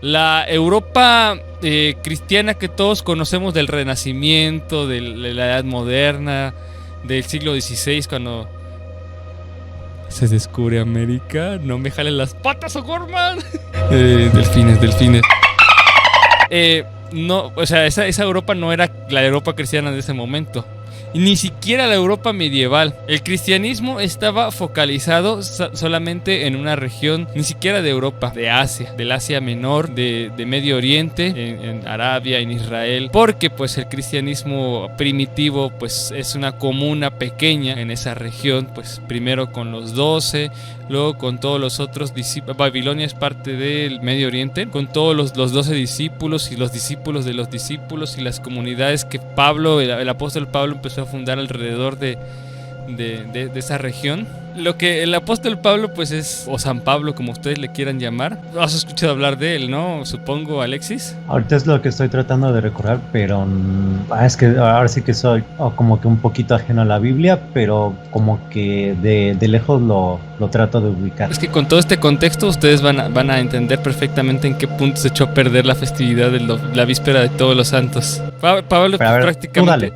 La Europa cristiana que todos conocemos del Renacimiento, de la Edad Moderna, del siglo XVI, cuando se descubre América. No me jalen las patas, O'Gorman. Delfines. No, o sea, esa Europa no era la Europa cristiana de ese momento. Ni siquiera la Europa medieval. El cristianismo estaba focalizado solamente en una región, ni siquiera de Europa, de Asia, del Asia Menor, de Medio Oriente, en Arabia, en Israel, porque pues el cristianismo primitivo pues es una comuna pequeña en esa región, pues primero con los 12, luego con todos los otros discípulos. Babilonia es parte del Medio Oriente, con todos los 12 discípulos y los discípulos de los discípulos y las comunidades que Pablo, el apóstol Pablo, empezó a fundar alrededor de esa región. Lo que el apóstol Pablo pues es, o San Pablo como ustedes le quieran llamar. ¿Has escuchado hablar de él, no? Supongo, Alexis. Ahorita es lo que estoy tratando de recordar, pero es que ahora sí que soy como que un poquito ajeno a la Biblia, pero como que de lejos lo trato de ubicar. Es que con todo este contexto ustedes van a entender perfectamente en qué punto se echó a perder la festividad de la víspera de Todos los Santos. Pablo prácticamente...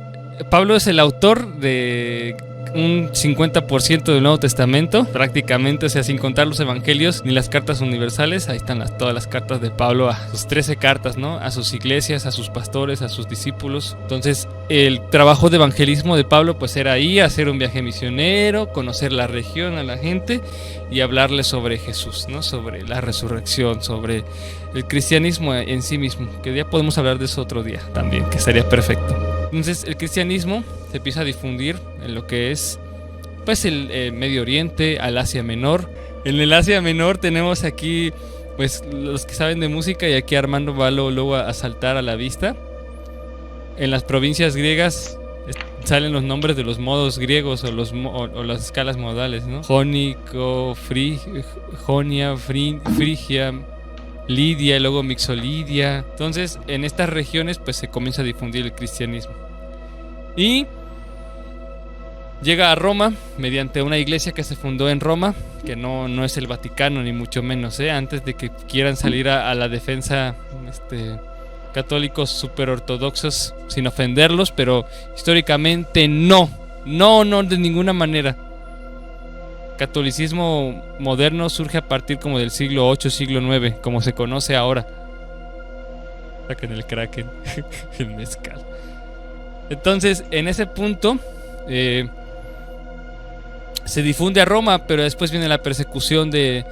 Pablo es el autor de un 50% del Nuevo Testamento, prácticamente, o sea, sin contar los evangelios ni las cartas universales. Ahí están todas las cartas de Pablo, a sus 13 cartas, ¿no? A sus iglesias, a sus pastores, a sus discípulos. Entonces, el trabajo de evangelismo de Pablo, pues era ahí, hacer un viaje misionero, conocer la región, a la gente y hablarles sobre Jesús, ¿no? Sobre la resurrección, sobre el cristianismo en sí mismo, que ya podemos hablar de eso otro día también, que sería perfecto. Entonces el cristianismo se empieza a difundir en lo que es pues el Medio Oriente, al Asia Menor. En el Asia Menor tenemos aquí pues los que saben de música, y aquí Armando va luego a saltar a la vista. En las provincias griegas salen los nombres de los modos griegos o las escalas modales, ¿no? Jónico, Jonia, Frigia, Lidia y luego Mixolidia. Entonces en estas regiones pues se comienza a difundir el cristianismo y llega a Roma mediante una iglesia que se fundó en Roma, que no es el Vaticano ni mucho menos, antes de que quieran salir a la defensa católicos super ortodoxos, sin ofenderlos, pero históricamente no de ninguna manera. Catolicismo moderno surge a partir como del siglo 8, siglo 9, como se conoce ahora. Saquen el Kraken, el mezcal. Entonces, en ese punto se difunde a Roma, pero después viene la persecución del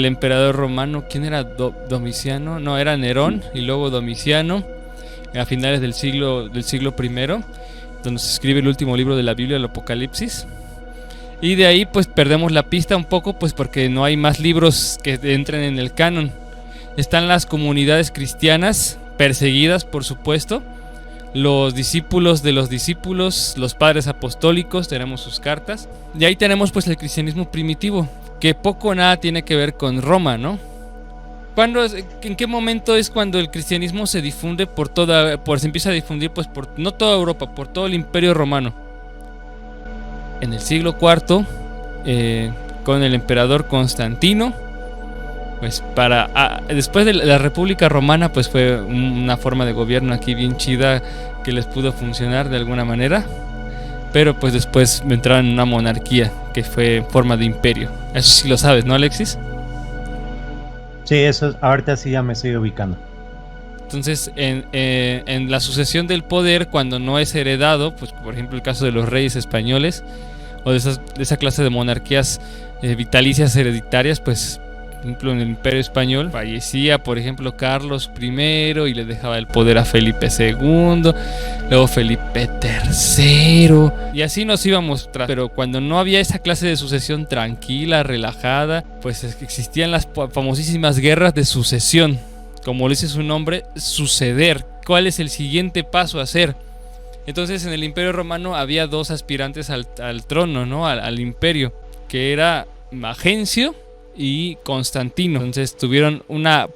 emperador romano. ¿Quién era? Domiciano. No, era Nerón y luego Domiciano, a finales del siglo I, donde se escribe el último libro de la Biblia, el Apocalipsis. Y de ahí pues perdemos la pista un poco, pues porque no hay más libros que entren en el canon. Están las comunidades cristianas perseguidas, por supuesto, los discípulos de los discípulos, los padres apostólicos, tenemos sus cartas. Y ahí tenemos pues el cristianismo primitivo, que poco o nada tiene que ver con Roma, ¿no? ¿En qué momento es cuando el cristianismo se difunde se empieza a difundir pues por no toda Europa, por todo el Imperio Romano? En el siglo IV, con el emperador Constantino, pues después de la República Romana, pues fue una forma de gobierno aquí bien chida que les pudo funcionar de alguna manera, pero pues después entraron en una monarquía que fue en forma de imperio. Eso sí lo sabes, ¿no, Alexis? Sí, eso ahorita sí ya me estoy ubicando. Entonces, en la sucesión del poder, cuando no es heredado, pues por ejemplo el caso de los reyes españoles o de esa clase de monarquías vitalicias hereditarias, pues por ejemplo en el Imperio Español fallecía por ejemplo Carlos I y le dejaba el poder a Felipe II, luego Felipe III, y así nos íbamos pero cuando no había esa clase de sucesión tranquila, relajada, pues existían las famosísimas guerras de sucesión. Como dice su nombre, suceder. ¿Cuál es el siguiente paso a hacer? Entonces en el Imperio Romano había dos aspirantes al trono, ¿no? Al imperio, que era Magencio y Constantino. Entonces tuvieron una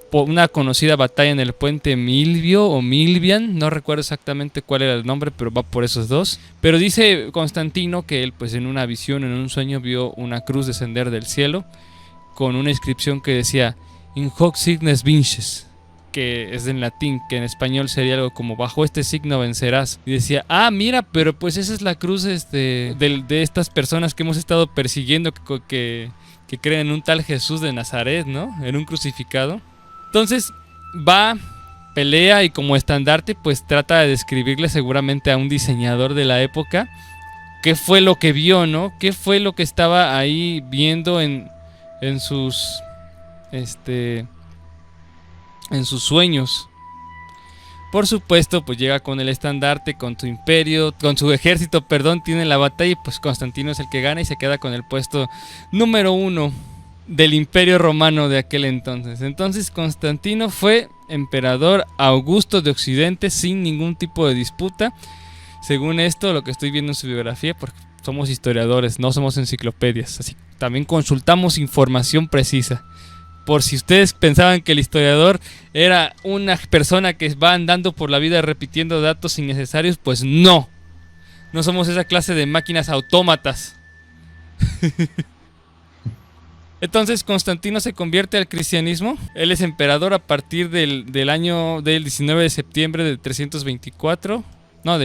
conocida batalla en el puente Milvio o Milvian, no recuerdo exactamente cuál era el nombre, pero va por esos dos. Pero dice Constantino que él pues en una visión, en un sueño, vio una cruz descender del cielo con una inscripción que decía In hoc signes vinces, que es en latín, que en español sería algo como bajo este signo vencerás. Y decía, mira, pero pues esa es la cruz de estas personas que hemos estado persiguiendo, que creen en un tal Jesús de Nazaret, ¿no? En un crucificado. Entonces va, pelea y como estandarte pues trata de describirle seguramente a un diseñador de la época qué fue lo que vio, ¿no? Qué fue lo que estaba ahí viendo en sus en sus sueños. Por supuesto, pues llega con el estandarte, con su imperio, con su ejército, tiene la batalla y pues Constantino es el que gana y se queda con el puesto número 1 del Imperio Romano de aquel entonces. Entonces Constantino fue emperador augusto de Occidente sin ningún tipo de disputa. Según esto, lo que estoy viendo en su biografía, porque somos historiadores, no somos enciclopedias, así también consultamos información precisa. Por si ustedes pensaban que el historiador era una persona que va andando por la vida repitiendo datos innecesarios, pues no. No somos esa clase de máquinas autómatas. Entonces Constantino se convierte al cristianismo. Él es emperador a partir del año del 19 de septiembre del 324. No,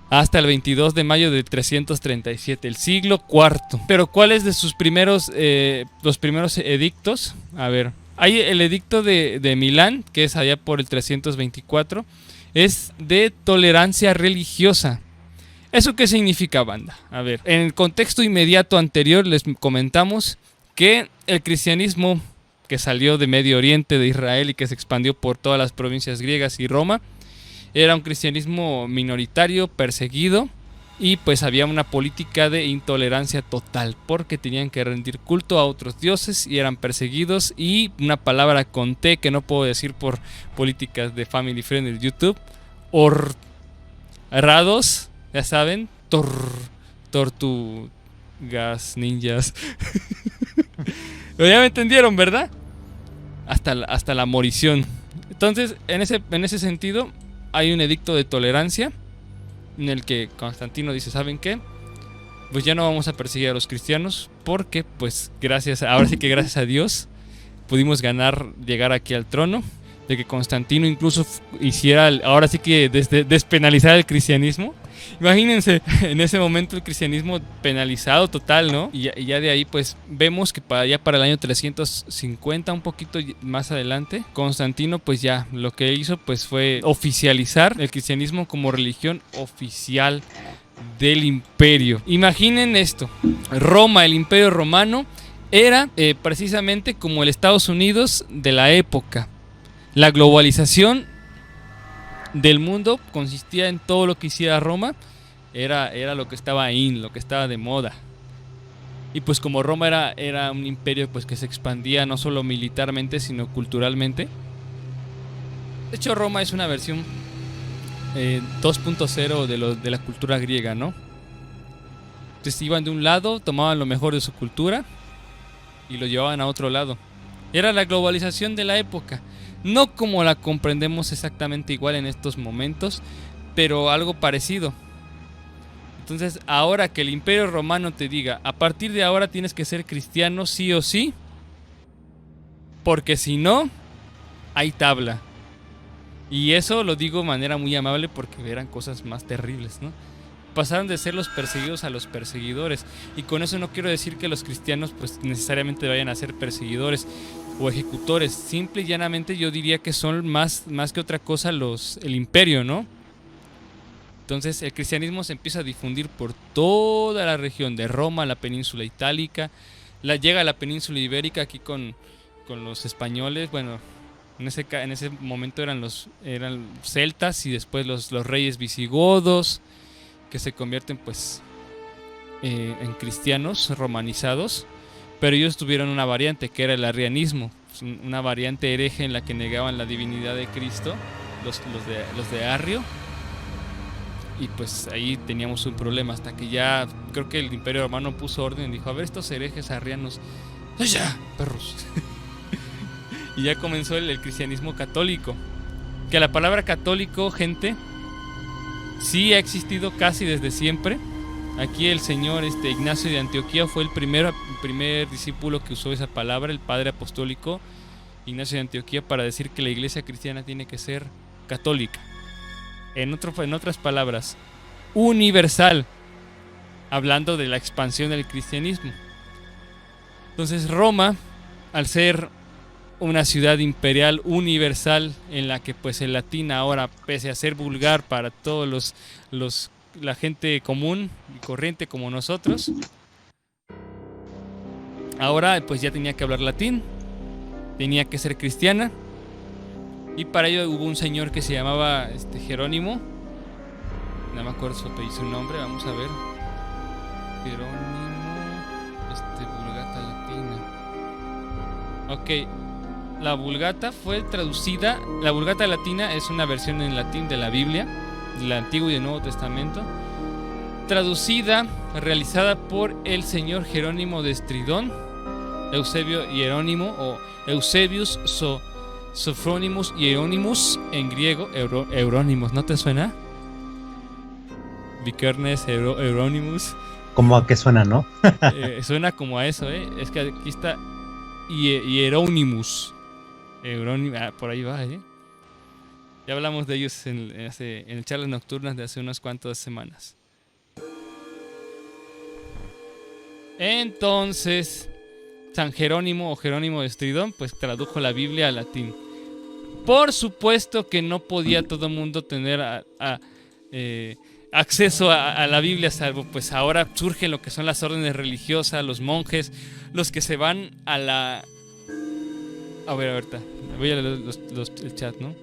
hasta el 22 de mayo de 337, el siglo IV. Pero ¿cuáles de sus primeros, los primeros edictos? A ver, hay el edicto de Milán, que es allá por el 324, es de tolerancia religiosa. ¿Eso qué significa, banda? A ver, en el contexto inmediato anterior les comentamos que el cristianismo que salió de Medio Oriente, de Israel y que se expandió por todas las provincias griegas y Roma, era un cristianismo minoritario, perseguido, y pues había una política de intolerancia total porque tenían que rendir culto a otros dioses y eran perseguidos. Y una palabra con T que no puedo decir por políticas de family friend de YouTube, errados, ya saben, tortugas ninjas. Pero ya me entendieron, ¿verdad? Hasta la morición. Entonces, en ese sentido, hay un edicto de tolerancia en el que Constantino dice, ¿saben qué? Pues ya no vamos a perseguir a los cristianos porque pues ahora sí que gracias a Dios pudimos llegar aquí al trono, de que Constantino incluso hiciera, ahora sí que despenalizar el cristianismo. Imagínense, en ese momento el cristianismo penalizado total, ¿no? Y ya de ahí pues vemos que para el año 350, un poquito más adelante, Constantino pues ya lo que hizo pues fue oficializar el cristianismo como religión oficial del imperio. Imaginen esto, Roma, el imperio romano, era precisamente como el Estados Unidos de la época. La globalización del mundo consistía en todo lo que hiciera Roma, era lo que estaba lo que estaba de moda. Y pues como Roma era un imperio pues que se expandía no solo militarmente sino culturalmente. De hecho Roma es una versión 2.0 de la cultura griega, ¿no? Entonces iban de un lado, tomaban lo mejor de su cultura y lo llevaban a otro lado. Era la globalización de la época. No como la comprendemos exactamente igual en estos momentos, pero algo parecido. Entonces, ahora que el Imperio Romano te diga, a partir de ahora tienes que ser cristiano sí o sí, porque si no, hay tabla. Y eso lo digo de manera muy amable porque eran cosas más terribles, ¿no? Pasaron de ser los perseguidos a los perseguidores. Y con eso no quiero decir que los cristianos pues necesariamente vayan a ser perseguidores o ejecutores. Simple y llanamente yo diría que son más que otra cosa el imperio, ¿no? Entonces el cristianismo se empieza a difundir por toda la región de Roma, la península itálica, llega a la península ibérica aquí con los españoles. Bueno, en ese momento eran celtas y después los reyes visigodos, que se convierten pues en cristianos romanizados, pero ellos tuvieron una variante que era el arrianismo, una variante hereje en la que negaban la divinidad de Cristo, los de Arrio. Y pues ahí teníamos un problema hasta que ya creo que el Imperio Romano puso orden y dijo, a ver, estos herejes arrianos, ¡ya, perros! Y ya comenzó el cristianismo católico, que la palabra católico, gente, sí ha existido casi desde siempre. Aquí el señor Ignacio de Antioquía fue el primer discípulo que usó esa palabra, el padre apostólico Ignacio de Antioquía, para decir que la iglesia cristiana tiene que ser católica. En otras palabras, universal, hablando de la expansión del cristianismo. Entonces Roma, al ser una ciudad imperial universal en la que pues el latín ahora, pese a ser vulgar para todos la gente común y corriente como nosotros, ahora pues ya tenía que hablar latín, tenía que ser cristiana, y para ello hubo un señor que se llamaba Jerónimo, no me acuerdo su nombre, vamos a ver. Jerónimo, Vulgata latina. Ok, la Vulgata fue traducida. La Vulgata latina es una versión en latín de la Biblia, del Antiguo y del Nuevo Testamento, traducida, realizada por el señor Jerónimo de Estridón, Eusebio Hierónimo o Eusebius Sophronimus Hieronymus en griego, Eurónimos, ¿no te suena? Vikernes Euronymous. ¿Cómo a qué suena, no? Suena como a eso, ¿eh? Es que aquí está Hieronymus. Por ahí va, ¿eh? Ya hablamos de ellos en charlas nocturnas de hace unas cuantas semanas. Entonces, San Jerónimo o Jerónimo de Estridón, pues tradujo la Biblia al latín. Por supuesto que no podía todo el mundo tener acceso a la Biblia, salvo pues ahora surgen lo que son las órdenes religiosas, los monjes, los que se van a la... A ver, ahorita voy a leer el chat, ¿no?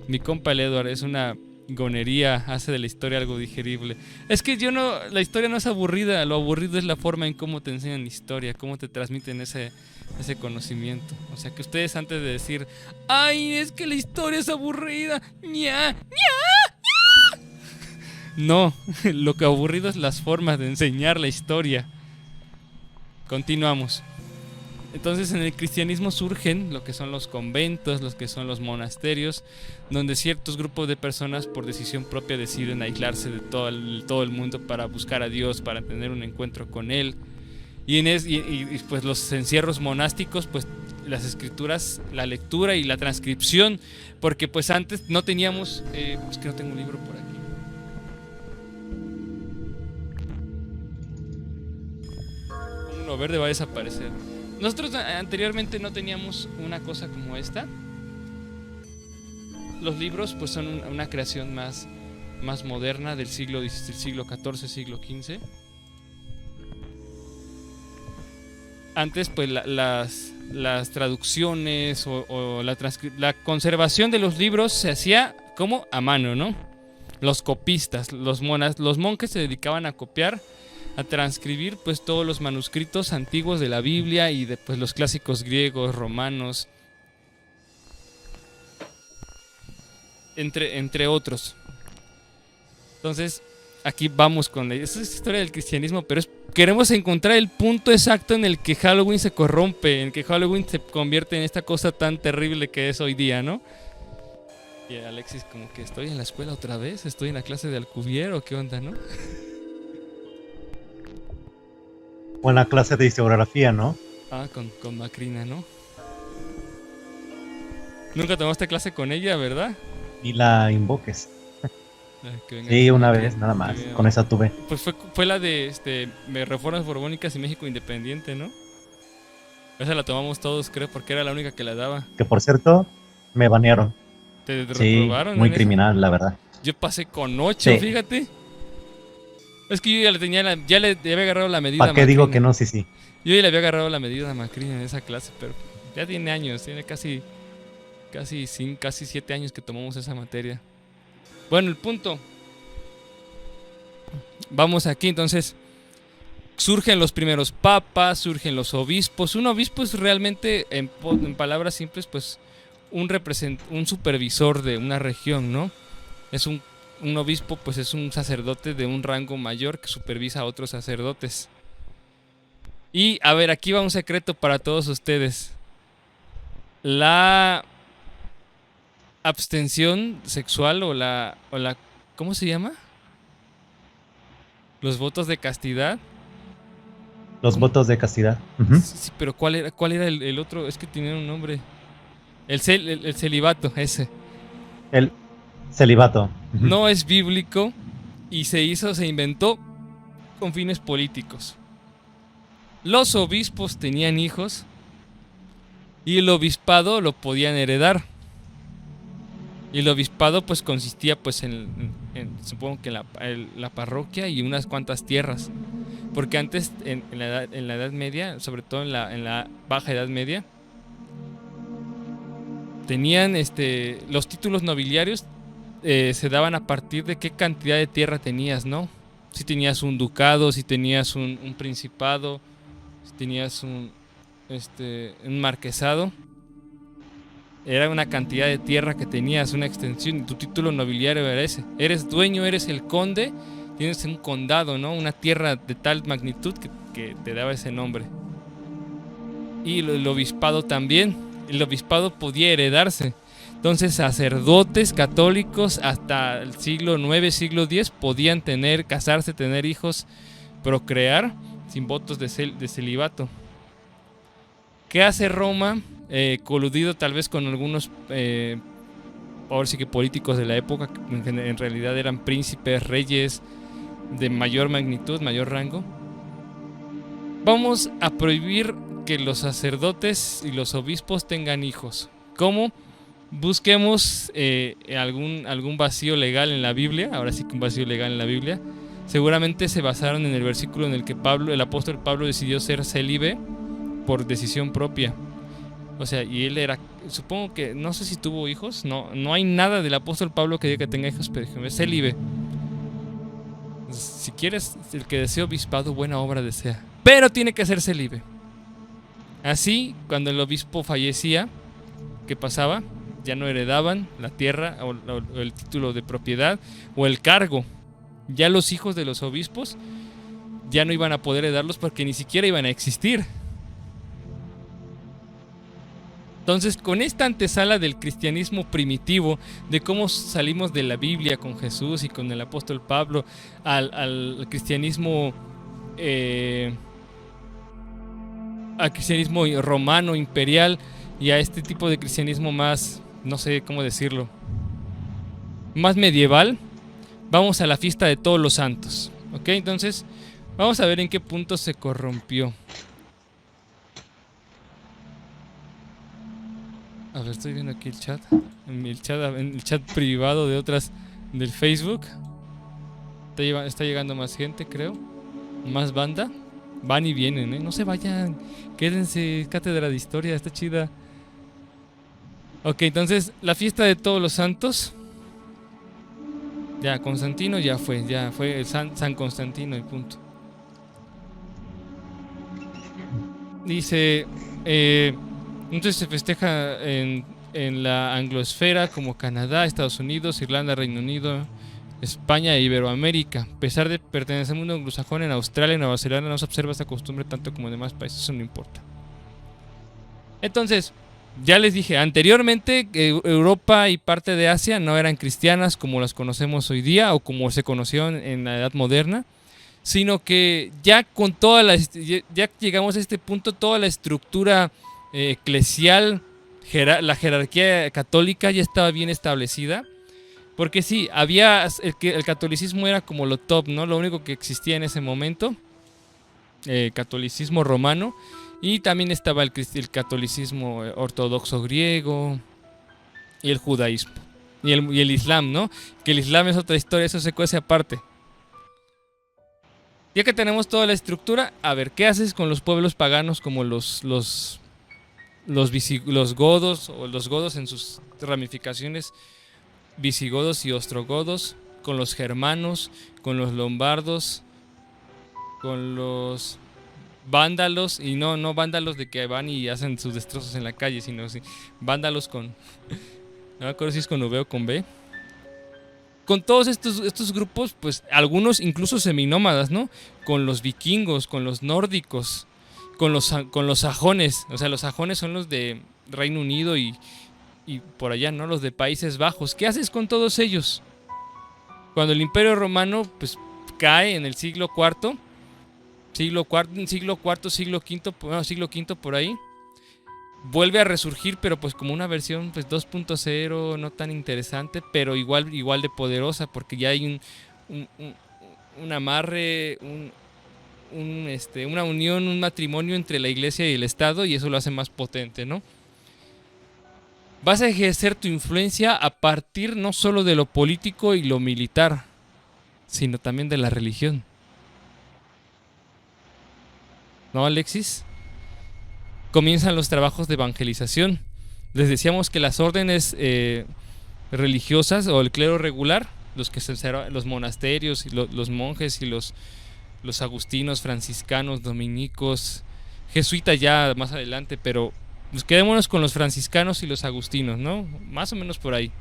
Mi compa el Edward es una gonería, hace de la historia algo digerible. Es que la historia no es aburrida, lo aburrido es la forma en cómo te enseñan historia, cómo te transmiten ese conocimiento. O sea, que ustedes antes de decir, ay, es que la historia es aburrida, ña. No, lo que aburrido es las formas de enseñar la historia. Continuamos. Entonces en el cristianismo surgen lo que son los conventos, los que son los monasterios, donde ciertos grupos de personas por decisión propia deciden aislarse de todo el mundo para buscar a Dios, para tener un encuentro con Él. Y pues los encierros monásticos, pues las escrituras, la lectura y la transcripción, porque pues antes no teníamos, es que no tengo un libro por aquí. Uno verde va a desaparecer. Nosotros anteriormente no teníamos una cosa como esta. Los libros pues son una creación más moderna del siglo XIV, siglo XV. Antes pues las traducciones o la conservación de los libros se hacía como a mano, ¿no? Los copistas, los monjes se dedicaban a copiar, a transcribir pues todos los manuscritos antiguos de la Biblia y de pues los clásicos griegos, romanos, entre otros. Entonces, aquí vamos con esa es la historia del cristianismo, pero queremos encontrar el punto exacto en el que Halloween se corrompe, en que Halloween se convierte en esta cosa tan terrible que es hoy día, ¿no? Y Alexis como que estoy en la escuela otra vez, estoy en la clase de Alcubierre o qué onda, ¿no? O en la clase de historiografía, ¿no? Ah, con Macrina, ¿no? Nunca tomaste clase con ella, ¿verdad? Ni la invoques. Sí, una vez, nada más. Con esa tuve. Pues fue la de Reformas Borbónicas y México Independiente, ¿no? Esa la tomamos todos, creo, porque era la única que la daba. Que por cierto, me banearon. ¿Te reprobaron? Muy criminal, la verdad. Yo pasé con 8, sí. Fíjate. Es que yo ya le había agarrado la medida. ¿Para qué digo que no? Sí. Yo ya le había agarrado la medida a Macrina en esa clase, pero ya tiene años, tiene casi 7 años que tomamos esa materia. Bueno, el punto. Vamos aquí, entonces. Surgen los primeros papas, surgen los obispos. Un obispo es realmente, en palabras simples, pues un supervisor de una región, ¿no? Es un obispo, pues es un sacerdote de un rango mayor que supervisa a otros sacerdotes. Y, a ver, aquí va un secreto para todos ustedes. La abstención sexual o la ¿cómo se llama? Los votos de castidad. Los votos de castidad. Sí, pero ¿cuál era el otro? Es que tenía un nombre. El celibato, ese. El celibato. No es bíblico y se inventó con fines políticos. Los obispos tenían hijos y el obispado lo podían heredar. Y el obispado pues consistía pues en supongo que la parroquia y unas cuantas tierras. Porque antes en la Edad Media, sobre todo en la Baja Edad Media, tenían los títulos nobiliarios se daban a partir de qué cantidad de tierra tenías, ¿no? Si tenías un ducado, si tenías un principado, si tenías un marquesado. Era una cantidad de tierra que tenías, una extensión, y tu título nobiliario era ese. Eres dueño, eres el conde, tienes un condado, ¿no? Una tierra de tal magnitud que te daba ese nombre. Y el obispado también. El obispado podía heredarse. Entonces sacerdotes católicos hasta el siglo IX, siglo X podían casarse, tener hijos, procrear sin votos de celibato. ¿Qué hace Roma? Coludido tal vez con algunos ahora sí que políticos de la época, que en realidad eran príncipes, reyes de mayor magnitud, mayor rango. Vamos a prohibir que los sacerdotes y los obispos tengan hijos. ¿Cómo? Busquemos algún vacío legal en la Biblia. Ahora sí que un vacío legal en la Biblia. Seguramente se basaron en el versículo en el que el apóstol Pablo decidió ser célibe por decisión propia. O sea, y él era, supongo que, no sé si tuvo hijos, no hay nada del apóstol Pablo que diga que tenga hijos, pero es célibe. Si quieres, el que desea obispado, buena obra desea. Pero tiene que ser célibe. Así, cuando el obispo fallecía, ¿qué pasaba? Ya no heredaban la tierra o el título de propiedad o el cargo. Ya los hijos de los obispos ya no iban a poder heredarlos porque ni siquiera iban a existir. Entonces, con esta antesala del cristianismo primitivo, de cómo salimos de la Biblia con Jesús y con el apóstol Pablo al cristianismo romano, imperial, y a este tipo de cristianismo más, no sé cómo decirlo, más medieval, vamos a la fiesta de todos los santos. ¿Ok? Entonces, vamos a ver en qué punto se corrompió. A ver, estoy viendo aquí el chat. En el chat privado de otras del Facebook. Está llegando más gente, creo. Más banda. Van y vienen, ¿eh? No se vayan. Quédense. Cátedra de historia, está chida. Ok, entonces, la fiesta de todos los santos. Ya, Constantino ya fue el San Constantino y punto. Dice... entonces se festeja en la anglosfera como Canadá, Estados Unidos, Irlanda, Reino Unido, España e Iberoamérica. A pesar de pertenecer al mundo anglosajón, en Australia y Nueva Zelanda no se observa esta costumbre tanto como en demás países. Eso no importa. Entonces, ya les dije anteriormente que Europa y parte de Asia no eran cristianas como las conocemos hoy día o como se conocieron en la Edad Moderna, sino que ya con ya llegamos a este punto, toda la estructura eclesial, la jerarquía católica ya estaba bien establecida, porque sí, el catolicismo era como lo top, ¿no? Lo único que existía en ese momento, catolicismo romano, y también estaba el catolicismo ortodoxo griego y el judaísmo y el islam, ¿no? Que el islam es otra historia, eso se cuece aparte. Ya que tenemos toda la estructura, a ver, ¿qué haces con los pueblos paganos como los godos o los godos en sus ramificaciones, visigodos y ostrogodos, con los germanos, con los lombardos, con los vándalos, y no vándalos de que van y hacen sus destrozos en la calle, sino vándalos con, no me acuerdo si es con V o con B. Con todos estos grupos, pues algunos incluso seminómadas, ¿no? Con los vikingos, con los nórdicos, con los sajones. O sea, los sajones son los de Reino Unido y por allá, ¿no? Los de Países Bajos. ¿Qué haces con todos ellos? Cuando el Imperio Romano pues cae en el siglo IV, siglo V por ahí, vuelve a resurgir, pero pues como una versión pues 2.0, no tan interesante, pero igual de poderosa, porque ya hay un amarre, una unión, un matrimonio entre la iglesia y el Estado, y eso lo hace más potente, ¿no? Vas a ejercer tu influencia a partir no solo de lo político y lo militar, sino también de la religión. ¿No, Alexis? Comienzan los trabajos de evangelización. Les decíamos que las órdenes religiosas o el clero regular, los monasterios y los monjes y los agustinos, franciscanos, dominicos, jesuitas ya más adelante, pero pues quedémonos con los franciscanos y los agustinos, ¿no? Más o menos por ahí.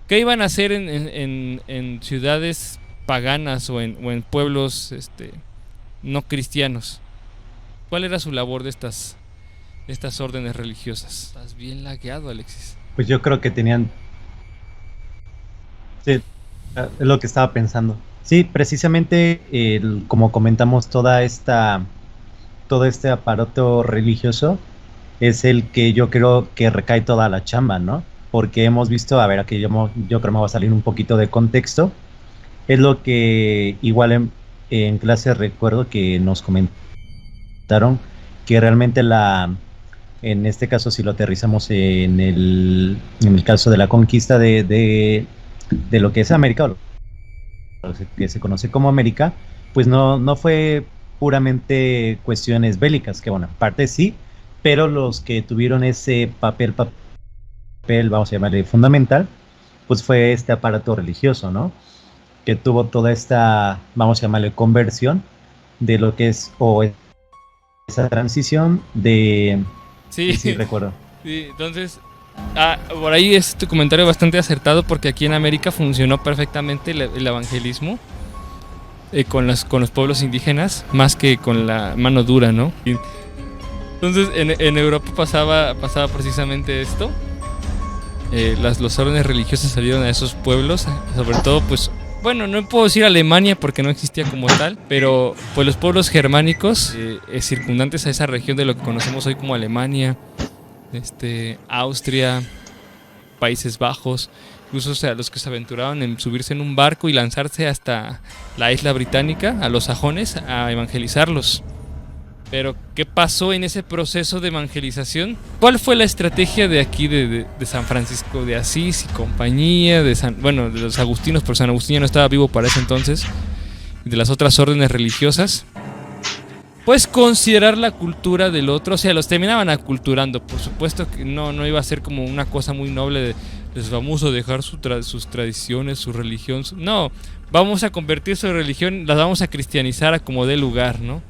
¿Qué iban a hacer en ciudades paganas o en pueblos no cristianos? ¿Cuál era su labor de estas órdenes religiosas? Estás bien lagueado, Alexis. Pues yo creo que tenían... Sí, es lo que estaba pensando. Sí, precisamente como comentamos, todo este aparato religioso es el que yo creo que recae toda la chamba, ¿no? Porque hemos visto, a ver, aquí yo creo que me va a salir un poquito de contexto, es lo que igual en clase recuerdo que nos comentaron, que realmente en este caso si lo aterrizamos en el caso de la conquista de lo que es América, o lo que se conoce como América, pues no fue puramente cuestiones bélicas, que bueno, en parte sí, pero los que tuvieron ese papel, vamos a llamarle fundamental, pues fue este aparato religioso, ¿no? Que tuvo toda esta, vamos a llamarle conversión de lo que es, o esa transición de... Sí, recuerdo. Sí, entonces, por ahí es tu comentario bastante acertado, porque aquí en América funcionó perfectamente el evangelismo con los pueblos indígenas, más que con la mano dura, ¿no? Entonces en Europa pasaba precisamente esto. Los órdenes religiosas salieron a esos pueblos, sobre todo pues, bueno, no puedo decir Alemania porque no existía como tal, pero pues los pueblos germánicos circundantes a esa región de lo que conocemos hoy como Alemania, Austria, Países Bajos, incluso, o sea, los que se aventuraban en subirse en un barco y lanzarse hasta la isla británica, a los sajones, a evangelizarlos. Pero, ¿qué pasó en ese proceso de evangelización? ¿Cuál fue la estrategia de aquí, de San Francisco de Asís y compañía, de los agustinos, porque San Agustín ya no estaba vivo para ese entonces, y de las otras órdenes religiosas? Pues considerar la cultura del otro, o sea, los terminaban aculturando. Por supuesto que no iba a ser como una cosa muy noble de les vamos a dejar sus tradiciones, su religión. No, vamos a convertir su religión, las vamos a cristianizar a como dé lugar, ¿no?